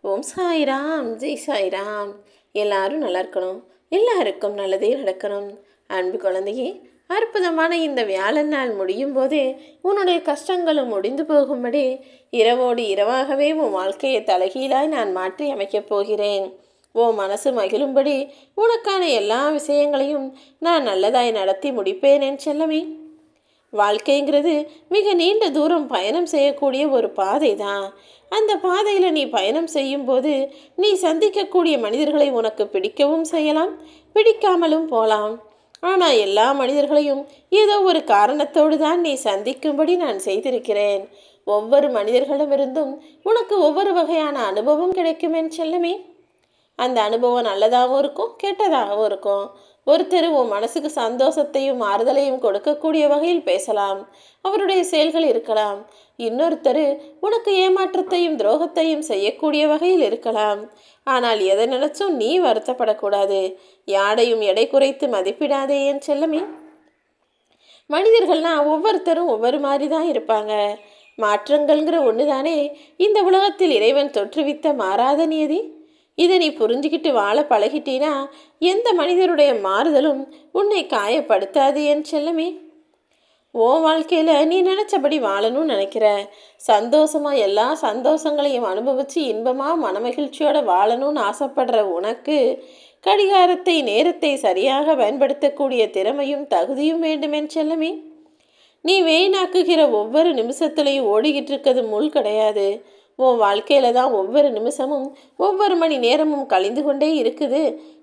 ஓம் சாய்ராம், ஜெய் சாய்ராம். எல்லாரும் நல்லா இருக்கணும், எல்லாருக்கும் நல்லதே நடக்கணும். அன்பு குழந்தையே, அற்புதமான இந்த வியாழன் நாள் முடியும் போதே உன்னுடைய கஷ்டங்களும் முடிந்து போகும்படி இரவோடு இரவாகவே உன் வாழ்க்கையை தலைகீழாய் நான் மாற்றி அமைக்கப் போகிறேன். உன் மனசு மகிழும்படி உனக்கான எல்லா விஷயங்களையும் நான் நல்லதாய் நடத்தி முடிப்பேன் என் செல்லமே. வாழ்க்கைங்கிறது மிக நீண்ட தூரம் பயணம் செய்யக்கூடிய ஒரு பாதை தான். அந்த பாதையில் நீ பயணம் செய்யும்போது நீ சந்திக்கக்கூடிய மனிதர்களை உனக்கு பிடிக்கவும் செய்யலாம், பிடிக்காமலும் போகலாம். ஆனால் எல்லா மனிதர்களையும் ஏதோ ஒரு காரணத்தோடு தான் நீ சந்திக்கும்படி நான் செய்திருக்கிறேன். ஒவ்வொரு மனிதர்களிடமிருந்தும் உனக்கு ஒவ்வொரு வகையான அனுபவம் கிடைக்கும் என் செல்லமே. அந்த அனுபவம் நல்லதாகவும் இருக்கும், கெட்டதாகவும் இருக்கும். ஒருத்தர் உன் மனசுக்கு சந்தோஷத்தையும் ஆறுதலையும் கொடுக்கக்கூடிய வகையில் பேசலாம், அவருடைய செயல்கள் இருக்கலாம். இன்னொருத்தர் உனக்கு ஏமாற்றத்தையும் துரோகத்தையும் செய்யக்கூடிய வகையில் இருக்கலாம். ஆனால் எதை நினைச்சும் நீ வருத்தப்படக்கூடாது. யாரையும் எடை குறைத்து மதிப்பிடாதே என் செல்லமே. மனிதர்கள்னா ஒவ்வொருத்தரும் ஒவ்வொரு மாதிரி தான் இருப்பாங்க. மாற்றங்கள்ங்கிற ஒன்று தானே இந்த உலகத்தில் இறைவன் தொற்றுவித்த மாறாத நியதி. இதை நீ புரிஞ்சுக்கிட்டு வாழ பழகிட்டீனா எந்த மனிதருடைய மாறுதலும் உன்னை காயப்படுத்தாது என் செல்லமே. உன் வாழ்க்கையில் நீ நினச்சபடி வாழணும்னு நினைக்கிற, சந்தோஷமாக எல்லா சந்தோஷங்களையும் அனுபவித்து இன்பமாக மனமகிழ்ச்சியோடு வாழணும்னு ஆசைப்படுற உனக்கு கடிகாரத்தை நேரத்தை சரியாக பயன்படுத்தக்கூடிய திறமையும் தகுதியும் வேண்டும் என் செல்லமே. நீ வீணாக்குகிற ஒவ்வொரு நிமிஷத்துலையும் ஓடிக்கிட்டு இருக்கிறது முள் கிடையாது. உன் வாழ்க்கையில் தான் ஒவ்வொரு நிமிஷமும் ஒவ்வொரு மணி நேரமும் கழிந்து கொண்டே இருக்குது.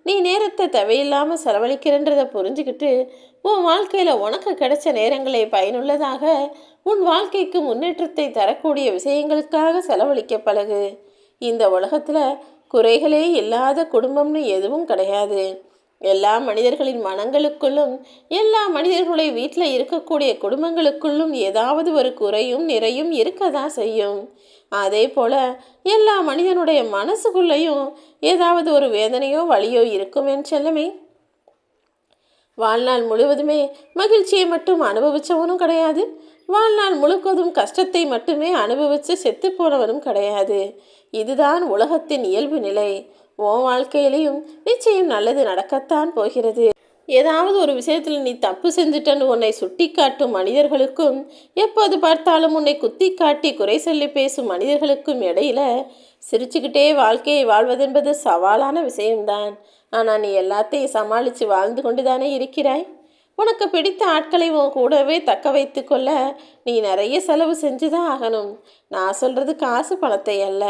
நீ நேரத்தை தேவையில்லாமல் செலவழிக்கிறன்றதை புரிஞ்சுக்கிட்டு உன் வாழ்க்கையில் உனக்கு கிடைச்ச நேரங்களை பயனுள்ளதாக உன் வாழ்க்கைக்கு முன்னேற்றத்தை தரக்கூடிய விஷயங்களுக்காக செலவழிக்க பழகு. இந்த உலகத்தில் குறைகளே இல்லாத குடும்பம்னு எதுவும் கிடையாது. எல்லா மனிதர்களின் மனங்களுக்குள்ளும் எல்லா மனிதர்களுடைய வீட்டில் இருக்கக்கூடிய குடும்பங்களுக்குள்ளும் ஏதாவது ஒரு குறையும் நிறையும் இருக்க தான் செய்யும். அதே போல் எல்லா மனிதனுடைய மனசுக்குள்ளேயும் ஏதாவது ஒரு வேதனையோ வலியோ இருக்கும் என் செல்லமே. வாழ்நாள் முழுவதுமே மகிழ்ச்சியை மட்டும் அனுபவித்தவனும் கிடையாது, வாழ்நாள் முழுவதும் கஷ்டத்தை மட்டுமே அனுபவித்து செத்து போனவனும் கிடையாது. இதுதான் உலகத்தின் இயல்பு நிலை. உன் வாழ்க்கையிலையும் நிச்சயம் நல்லது நடக்கத்தான் போகிறது. ஏதாவது ஒரு விஷயத்தில் நீ தப்பு செஞ்சுட்டன்னு உன்னை சுட்டி காட்டும் மனிதர்களுக்கும் எப்போது பார்த்தாலும் உன்னை குத்தி காட்டி குறை சொல்லி பேசும் மனிதர்களுக்கும் இடையில சிரிச்சுக்கிட்டே வாழ்க்கையை வாழ்வதென்பது சவாலான விஷயம்தான். ஆனால் நீ எல்லாத்தையும் சமாளித்து வாழ்ந்து கொண்டு தானே இருக்கிறாய். உனக்கு பிடித்த ஆட்களை உன் கூடவே தக்க வைத்து கொள்ள நீ நிறைய செலவு செஞ்சு தான் ஆகணும். நான் சொல்கிறது காசு பணத்தை அல்ல,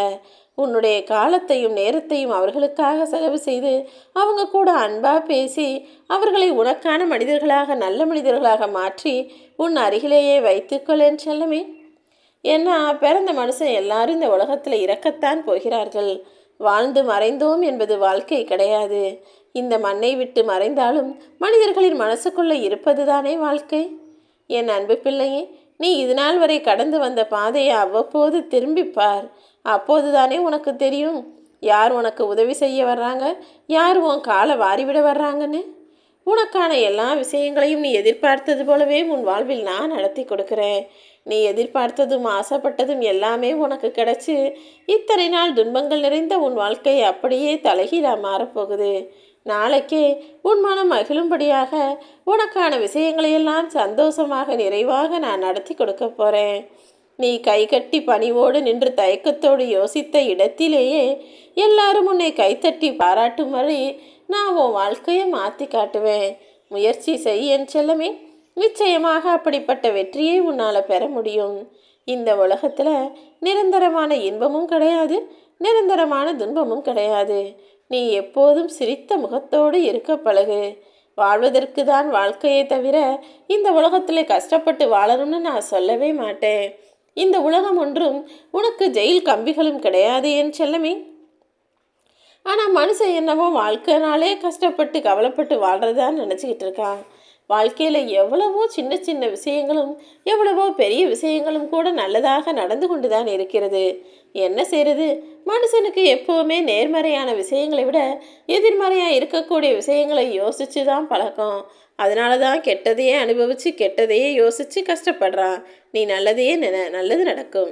உன்னுடைய காலத்தையும் நேரத்தையும் அவர்களுக்காக செலவு செய்து அவங்க கூட அன்பாக பேசி அவர்களை உனக்கான மனிதர்களாக நல்ல மனிதர்களாக மாற்றி உன் அருகிலேயே வைத்துக்கொள்ளேன் செல்லமே. ஏன்னா பிறந்த மனுஷன் எல்லாரும் இந்த உலகத்தில் இறக்கத்தான் போகிறார்கள். வாழ்ந்து மறைந்தோம் என்பது வாழ்க்கை கிடையாது. இந்த மண்ணை விட்டு மறைந்தாலும் மனிதர்களின் மனசுக்குள்ளே இருப்பது தானே வாழ்க்கை. என் அன்பு பிள்ளையே, நீ இது நாள் வரை கடந்து வந்த பாதையை அவ்வப்போது திரும்பிப்பார். அப்போது தானே உனக்கு தெரியும் யார் உனக்கு உதவி செய்ய வர்றாங்க, யார் உன் காலை வாரிவிட வர்றாங்கன்னு. உனக்கான எல்லா விஷயங்களையும் நீ எதிர்பார்த்தது போலவே உன் வாழ்வில் நான் நடத்தி கொடுக்குறேன். நீ எதிர்பார்த்ததும் ஆசைப்பட்டதும் எல்லாமே உனக்கு கிடைச்சி இத்தனை நாள் துன்பங்கள் நிறைந்த உன் வாழ்க்கை அப்படியே தலைகீழாக மாறப்போகுது. நாளைக்கே உன் மனம் மகிழும்படியாக உனக்கான விஷயங்களையெல்லாம் சந்தோஷமாக நிறைவாக நான் நடத்தி கொடுக்க போகிறேன். நீ கை கட்டி பணிவோடு நின்று தயக்கத்தோடு யோசித்த இடத்திலேயே எல்லாரும் உன்னை கைத்தட்டி பாராட்டும் வரை நான் உன் வாழ்க்கையை மாற்றி காட்டுவேன். முயற்சி செய் என் செல்லமே. நிச்சயமாக அப்படிப்பட்ட வெற்றியை உன்னால் பெற முடியும். இந்த உலகத்தில் நிரந்தரமான இன்பமும் கிடையாது, நிரந்தரமான துன்பமும் கிடையாது. நீ எப்போதும் சிரித்த முகத்தோடு இருக்க பழகு. வாழ்வதற்கு தான் வாழ்க்கையை தவிர இந்த உலகத்தில் கஷ்டப்பட்டு வாழணும்னு நான் சொல்லவே மாட்டேன். இந்த உலகம் ஒன்றும் உனக்கு ஜெயில் கம்பிகளும் கிடையாது என் செல்லமே. ஆனால் மனுஷன் என்னவோ வாழ்க்கைனாலே கஷ்டப்பட்டு கவலைப்பட்டு வாழ்கிறதான்னு நினச்சிக்கிட்டு இருக்கான். வாழ்க்கையில் எவ்வளவோ சின்ன சின்ன விஷயங்களும் எவ்வளவோ பெரிய விஷயங்களும் கூட நல்லதாக நடந்து கொண்டு தான் இருக்கிறது. என்ன செய்கிறது, மனுஷனுக்கு எப்போவுமே நேர்மறையான விஷயங்களை விட எதிர்மறையாக இருக்கக்கூடிய விஷயங்களை யோசித்து தான் பழக்கம். அதனால தான் கெட்டதையே அனுபவித்து கெட்டதையே யோசித்து கஷ்டப்படுறான். நீ நல்லதையே நல்லது நடக்கும்.